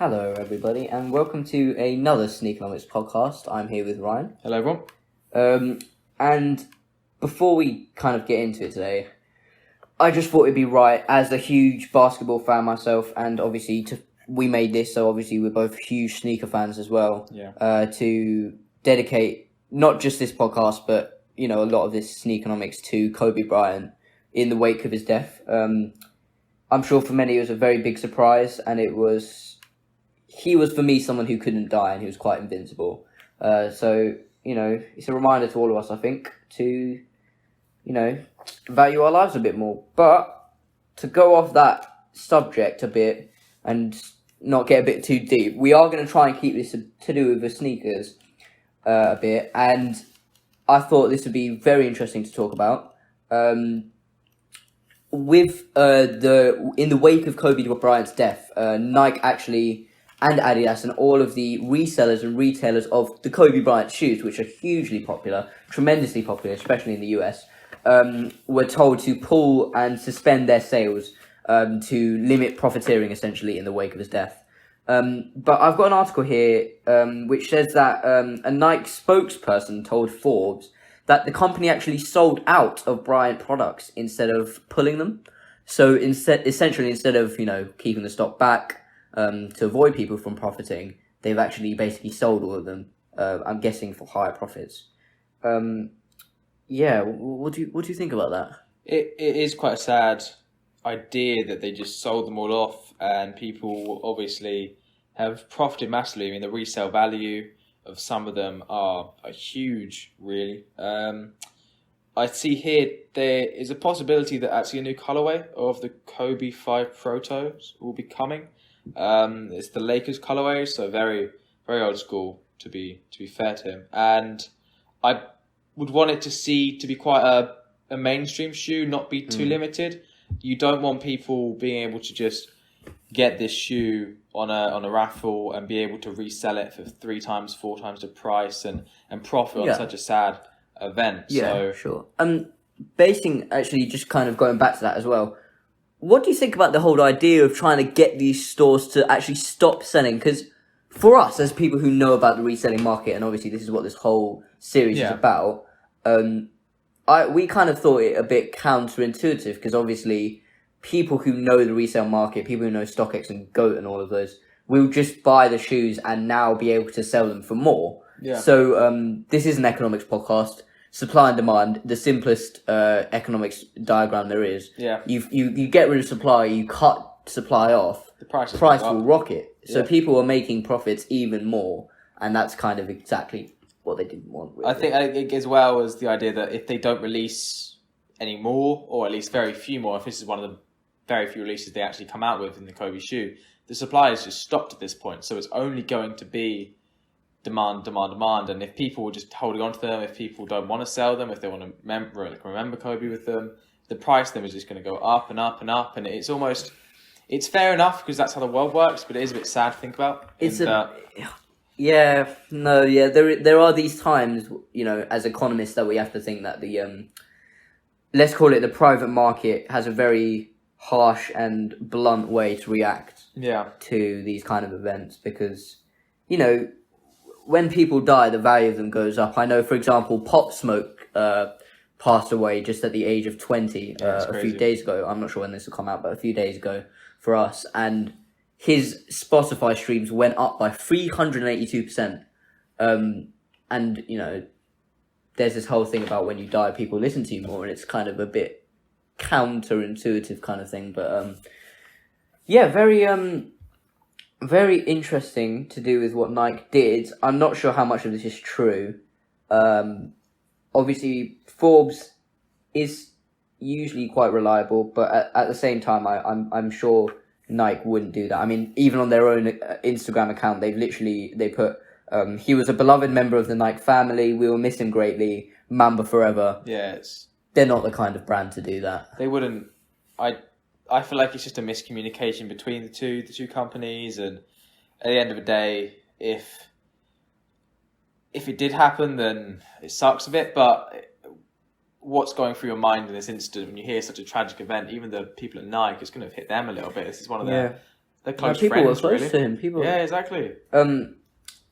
Hello, everybody, and welcome to another Sneaker-Nomics podcast. I'm here with Ryan. Hello, everyone. And before we kind of get into it today, I just thought it'd be right, as a huge basketball fan myself, and obviously we made this, so obviously we're both huge sneaker fans as well, to dedicate not just this podcast, but, a lot of this Sneaker-Nomics to Kobe Bryant in the wake of his death. I'm sure for many it was a very big surprise, and he was, for me, someone who couldn't die, and he was quite invincible. So, it's a reminder to all of us, I think, to, value our lives a bit more. But to go off that subject a bit and not get a bit too deep, we are going to try and keep this to do with the sneakers a bit. And I thought this would be very interesting to talk about. With in the wake of Kobe Bryant's death, Nike actually, and Adidas, and all of the resellers and retailers of the Kobe Bryant shoes, which are hugely popular, tremendously popular, especially in the US, were told to pull and suspend their sales to limit profiteering, essentially, in the wake of his death. But I've got an article here which says that a Nike spokesperson told Forbes that the company actually sold out of Bryant products instead of pulling them. So instead of, keeping the stock back, to avoid people from profiting, they've actually basically sold all of them. I'm guessing for higher profits. What do you think about that? It is quite a sad idea that they just sold them all off, and people obviously have profited massively. I mean, the resale value of some of them are huge, really. I see here there is a possibility that actually a new colorway of the Kobe 5 Protos will be coming. It's the Lakers colorway, so very, very old school to be fair to him. And I would want it to be quite a mainstream shoe, not be too limited. You don't want people being able to just get this shoe on a raffle and be able to resell it for 3 times, 4 times the price and profit on such a sad event. Yeah, sure. Actually, just kind of going back to that as well. What do you think about the whole idea of trying to get these stores to actually stop selling? Because for us, as people who know about the reselling market, and obviously this is what this whole series is about, we kind of thought it a bit counterintuitive, because obviously people who know the resale market, people who know StockX and GOAT and all of those, will just buy the shoes and now be able to sell them for more. Yeah. So this is an economics podcast. Supply and demand, the simplest economics diagram there is. Yeah. You get rid of supply, you cut supply off, The price will rocket. So people are making profits even more, and that's kind of exactly what they didn't want. Really. I think as well as the idea that if they don't release any more, or at least very few more, if this is one of the very few releases they actually come out with in the Kobe shoe, the supply is just stopped at this point. So it's only going to be demand, and if people are just holding on to them, if people don't want to sell them, if they want to remember Kobe with them, the price of them is just going to go up and up and up, and it's fair enough because that's how the world works, but it is a bit sad to think about. There are these times, as economists, that we have to think that the let's call it the private market has a very harsh and blunt way to react to these kind of events, because when people die, the value of them goes up. I know, for example, Pop Smoke passed away just at the age of 20 a few days ago. I'm not sure when this will come out, but a few days ago for us. And his Spotify streams went up by 382%. And, there's this whole thing about when you die, people listen to you more, and it's kind of a bit counterintuitive kind of thing. But, very interesting to do with what Nike did. I'm not sure how much of this is true. Obviously, Forbes is usually quite reliable, but at the same time, I'm sure Nike wouldn't do that. I mean, even on their own Instagram account, they put he was a beloved member of the Nike family. We will miss him greatly. Mamba forever. Yes. They're not the kind of brand to do that. They wouldn't. I feel like it's just a miscommunication between the two companies, and at the end of the day, if it did happen, then it sucks a bit. But what's going through your mind in this instant when you hear such a tragic event? Even the people at Nike, it's going to hit them a little bit. This is one of They're close people were friends, close really. to him. People. Yeah, exactly.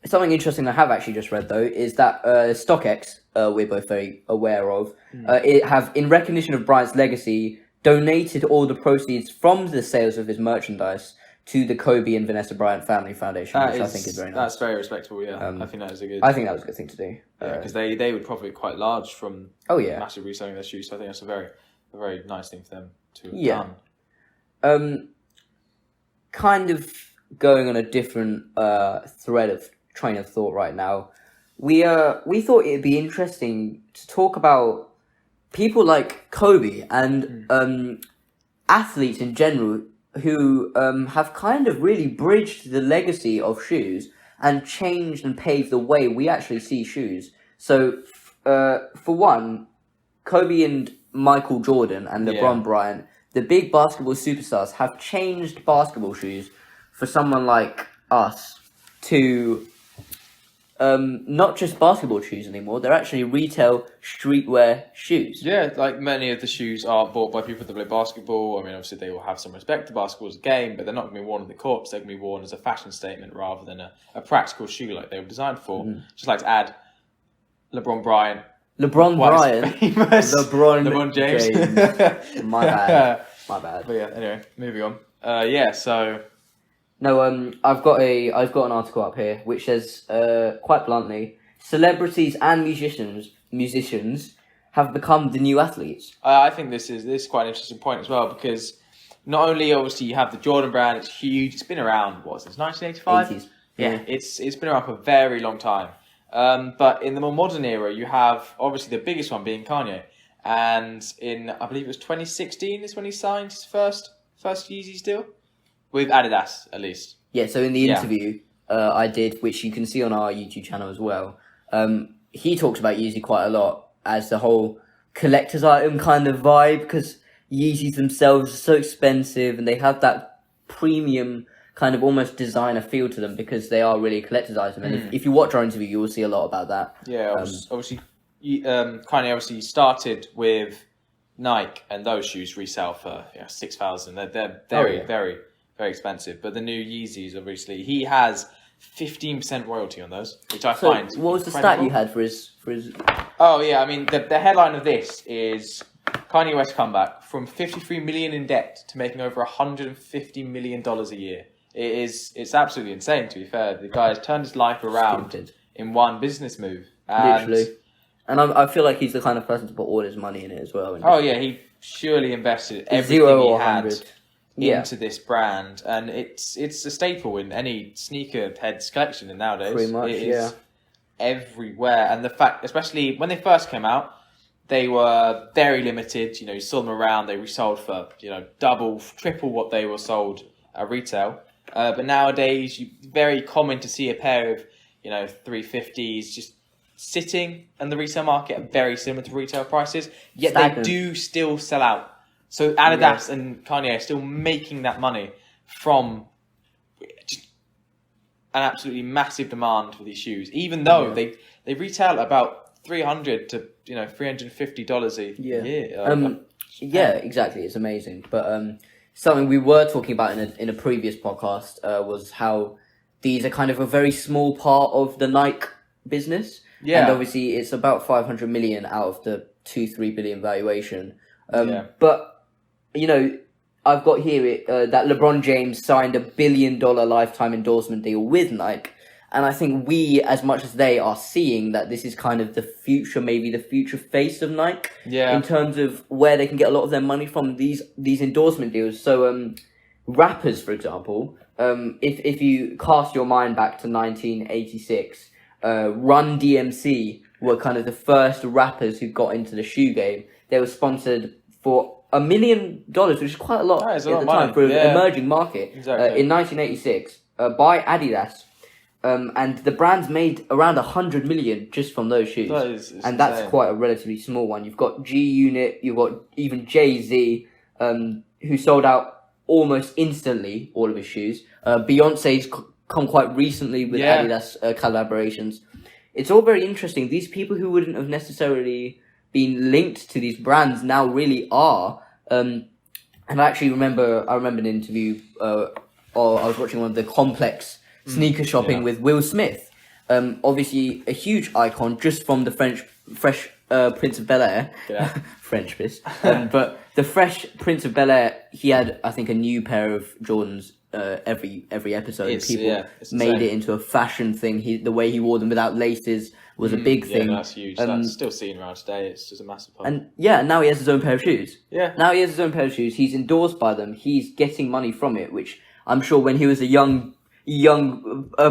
Something interesting I have actually just read though is that StockX, we're both very aware of, it have in recognition of Bryant's legacy donated all the proceeds from the sales of his merchandise to the Kobe and Vanessa Bryant Family Foundation, which I think is very nice. That's very respectable. Yeah, I think that is a good. I think that was a good thing to do. Because they would profit quite large from massive reselling their shoes. So I think that's a very nice thing for them to have done. Kind of going on a different thread of train of thought right now. We thought it'd be interesting to talk about people like Kobe and athletes in general who have kind of really bridged the legacy of shoes and changed and paved the way we actually see shoes. So, for one, Kobe and Michael Jordan and LeBron Bryant, the big basketball superstars, have changed basketball shoes for someone like us to not just basketball shoes anymore. They're actually retail streetwear shoes. Yeah, like many of the shoes are bought by people that play basketball. I mean, obviously they will have some respect to basketball as a game, but they're not going to be worn on the courts. They're going to be worn as a fashion statement rather than a practical shoe like they were designed for. Just like to add, LeBron Bryant. LeBron James. My bad. But yeah, anyway, moving on. So... No, I've got an article up here which says quite bluntly, celebrities and musicians have become the new athletes. I think this is quite an interesting point as well, because not only obviously you have the Jordan brand, it's huge, it's been around since 1985. 80s. Yeah, it's been around for a very long time. But in the more modern era, you have obviously the biggest one being Kanye, and in I believe it was 2016 is when he signed his first Yeezys deal. With Adidas, at least. Yeah, so in the interview I did, which you can see on our YouTube channel as well, he talks about Yeezy quite a lot as the whole collector's item kind of vibe, because Yeezys themselves are so expensive and they have that premium kind of almost designer feel to them because they are really a collector's item. And if you watch our interview, you will see a lot about that. Yeah, obviously, Kanye obviously started with Nike, and those shoes resell for $6,000. They're very very expensive, but the new Yeezys, obviously, he has 15% royalty on those, which I find what was the stat you had for his? Oh yeah, I mean the headline of this is Kanye West comeback from 53 million in debt to making over $150 million a year. It's absolutely insane. To be fair, the guy has turned his life around in one business move. Literally, and I feel like he's the kind of person to put all his money in it as well. He surely invested everything 0 he or had 100. into this brand, and it's a staple in any sneakerhead's collection. And nowadays, pretty much, it is everywhere. And the fact, especially when they first came out, they were very limited. You saw them around. They resold for double, triple what they were sold at retail. But nowadays, very common to see a pair of 350s just sitting in the resale market at very similar to retail prices. Yet they do still sell out. So Adidas and Kanye are still making that money from just an absolutely massive demand for these shoes, even though they retail about $300 to $350 a year. Yeah, exactly. It's amazing. But something we were talking about in a previous podcast was how these are kind of a very small part of the Nike business. Yeah. And obviously it's about 500 million out of the 2-3 billion valuation. But I've got here that LeBron James signed $1 billion lifetime endorsement deal with Nike. And I think we, as much as they, are seeing that this is kind of the future, maybe the future face of Nike. Yeah. In terms of where they can get a lot of their money from, these endorsement deals. So, rappers, for example, if you cast your mind back to 1986, Run DMC were kind of the first rappers who got into the shoe game. They were sponsored for $1 million, which is quite a lot at the time for an emerging market. Exactly. In 1986, by Adidas. And the brand's made around 100 million just from those shoes. That's quite a relatively small one. You've got G-Unit, you've got even Jay-Z, who sold out almost instantly all of his shoes. Beyonce's come quite recently with Adidas collaborations. It's all very interesting. These people who wouldn't have necessarily been linked to these brands now really are. And I actually remember an interview of I was watching one of the complex sneaker shopping with Will Smith. Obviously a huge icon just from the Fresh Prince of Bel-Air. Yeah. French piss. But the Fresh Prince of Bel-Air, he had, I think, a new pair of Jordans every episode. People made it into a fashion thing. The way he wore them without laces was a big thing. Yeah, that's huge. That's still seen around today. It's just a massive part. And now he has his own pair of shoes. Yeah. Now he has his own pair of shoes. He's endorsed by them. He's getting money from it, which I'm sure when he was a young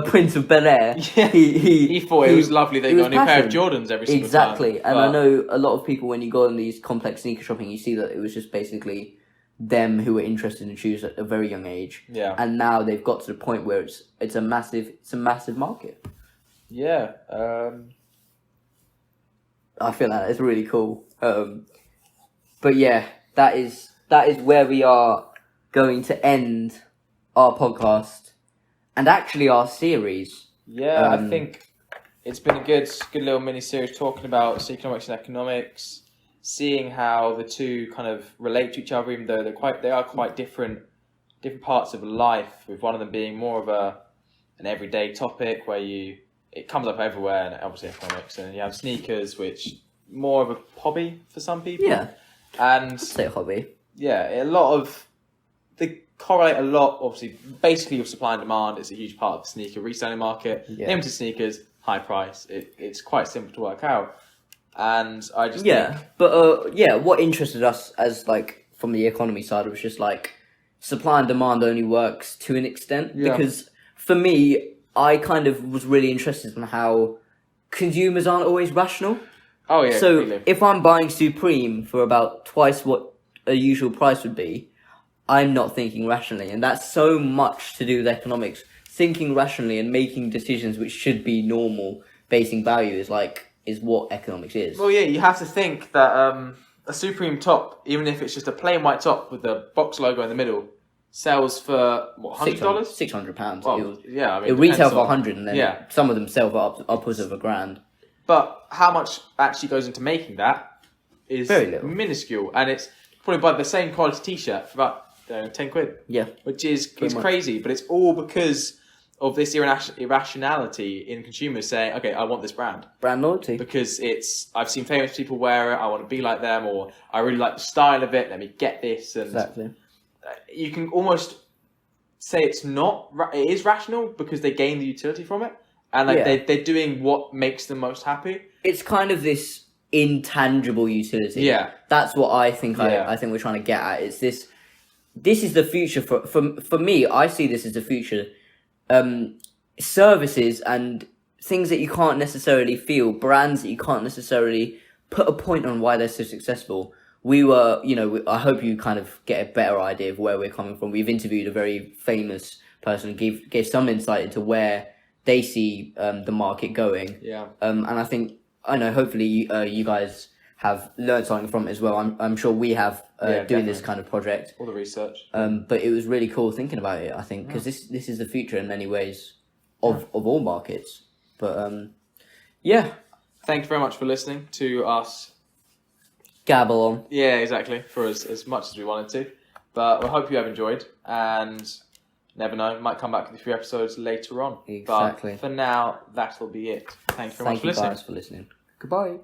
Prince of Bel-Air, he thought it was lovely that he got a new pair of Jordans every single time. Exactly. And I know a lot of people, when you go on these complex sneaker shopping, you see that it was just basically them who were interested in shoes at a very young age. Yeah. And now they've got to the point where it's a massive market. Yeah. I feel that it's really cool. But yeah, that is where we are going to end our podcast and actually our series. Yeah, I think it's been a good little mini series talking about Sneaker-Nomics and economics, seeing how the two kind of relate to each other, even though they are quite different parts of life. With one of them being more of an everyday topic where it comes up everywhere, and obviously economics, and you have sneakers, which more of a hobby for some people. Yeah, and I'd say a hobby. Yeah, they correlate a lot. Obviously, basically with supply and demand, it's a huge part of the sneaker reselling market. Yeah. Limited sneakers, high price. It's quite simple to work out, and I just think, but what interested us as from the economy side was just supply and demand only works to an extent because for me, I kind of was really interested in how consumers aren't always rational. Oh yeah. So completely. if I'm buying Supreme for about twice what a usual price would be, I'm not thinking rationally, and that's so much to do with economics. Thinking rationally and making decisions which should be normal, basing value is what economics is. Well, yeah, you have to think that a Supreme top, even if it's just a plain white top with the box logo in the middle, sells for what, $100? £600. Well, yeah, I mean, it retails for 100, and then yeah. some of them sell for upwards of £1,000. But how much actually goes into making that is very little, minuscule, and it's probably buy the same quality T-shirt for about £10. Yeah, which is crazy, but it's all because of this irrationality in consumers saying, "Okay, I want this brand loyalty because I've seen famous people wear it. I want to be like them, or I really like the style of it. Let me get this." And exactly. You can almost say it's not. It is rational because they gain the utility from it, and they're doing what makes them most happy. It's kind of this intangible utility. Yeah, that's what I think. I think we're trying to get at. It's this. This is the future for me. I see this as the future. Services and things that you can't necessarily feel, brands that you can't necessarily put a point on why they're so successful. I hope you kind of get a better idea of where we're coming from. We've interviewed a very famous person, gave some insight into where they see the market going. Yeah. And I know hopefully you guys have learned something from it as well. I'm sure we have doing this kind of project. All the research. But it was really cool thinking about it, I think, because this is the future in many ways of all markets. But Thank you very much for listening to us gabble on. Yeah, exactly. For as much as we wanted to. But we hope you have enjoyed, and never know, we might come back with a few episodes later on. Exactly. But for now, that'll be it. Thank you very much for listening. Thank you guys for listening. Goodbye.